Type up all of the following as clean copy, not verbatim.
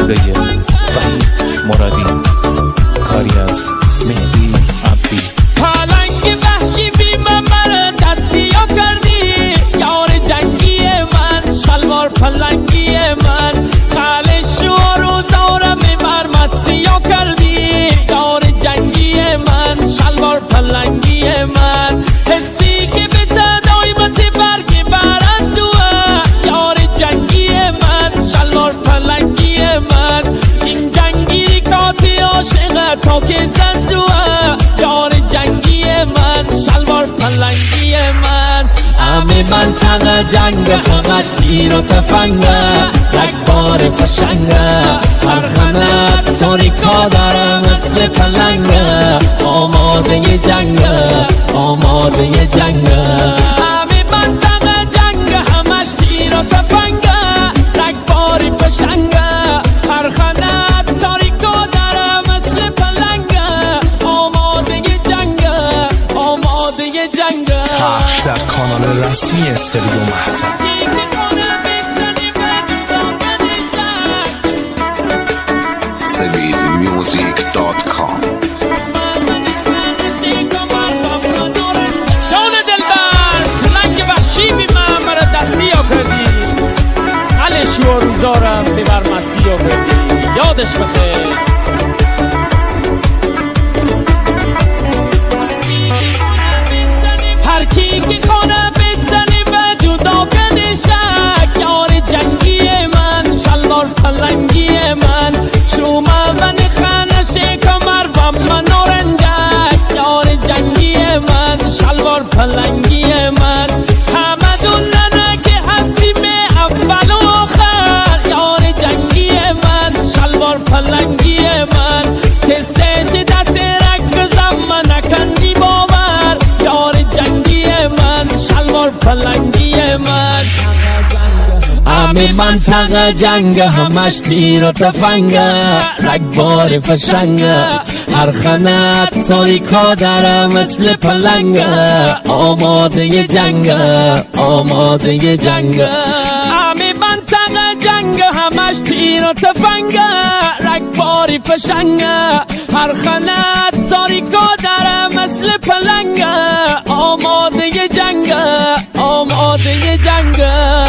صدای وحید مرادی، کاری از مهدی عبدی. پلنگ وحشی بی من دستیا کردی، یار جنگی من، شلوار پلنگی من، خالش و روزارم بر مسیا کردی، یار جنگی من، شلوار پلنگی من، حسی که به تدایمت برگ برند دوه، یار جنگی من، شلوار پلنگی من، این جنگی کاتی عاشق تا که زندوه، یار جنگی من، شلوار پلنگی من. همه منطقه جنگ، همه تیر و تفنگه، رگبار فشنگه، هر خمت تاریکا داره مثل پلنگه، آماده جنگه، آماده جنگه. همه منطقه جنگ، همش تیر و تفنگه، رگبار فشنگه، هر خمت تاریکا داره مثل پلنگه، آماده جنگه، آماده جنگه. پخش در کانال رسمی استریو مهتر. sevilmusic.com. جان دلبر پلنگ وحشی بی من برا دستیا کردی، خلش و روزارم ببر مسیا کردی، یادش بخیر. هر کی که خانه بزنی و جدا کنی شک، یار جنگی من، شلوار پلنگی من، شوما من خانه کمر و من نارنجک، یار جنگی من، شلوار پلنگی من، همه دوننه که هستیم اول و آخر، یار جنگی من، شلوار پلنگی من، کسش دست رگ زمان نکندی باور، یار جنگی من، شلوار پلنگی من. همه منطقه جنگ، همش تیر و تفنگه، رگبار فشنگه، هر خنت تاریکا داره مثل پلنگه، آماده جنگه، آماده جنگه. همه منطقه جنگ، همش تیر و تفنگه، رگبار فشنگه، هر خنت تاریکا داره مثل پلنگه، آماده جنگه، آماده جنگه.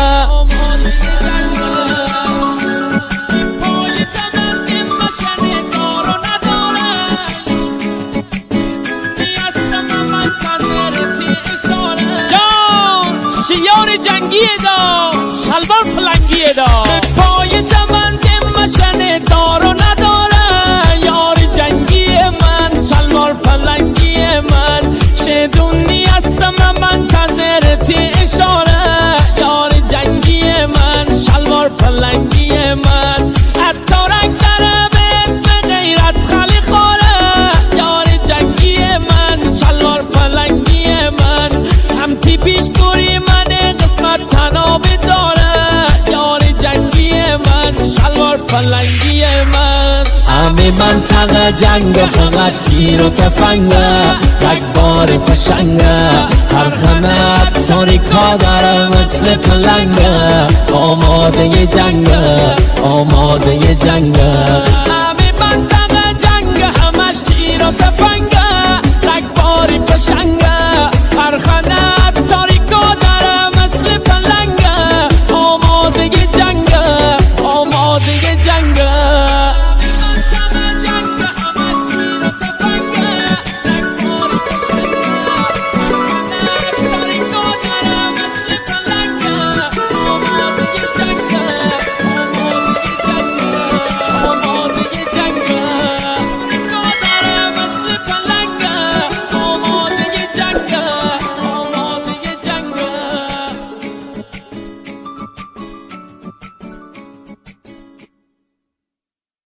یار جنگی دا، شلوار پلنگی دا، پای زمان مشن دار و نداره، یار جنگی من، شلوار پلنگی من، شدونی هستم منتظرتی اشاره، یار جنگی من، شلوار پلنگی من، اتارک داره به اسم غیرت خالی خوره، یار جنگی من، شلوار پلنگی من، هم تی پیش بوری من تناب داره، یار جنگی من، شلوار پلنگی من. همه منطقه جنگ، فقط تیر و تفنگه، رگبار فشنگه، هر خمت تاریکا داره مثل پلنگه، آماده جنگه، آماده جنگه.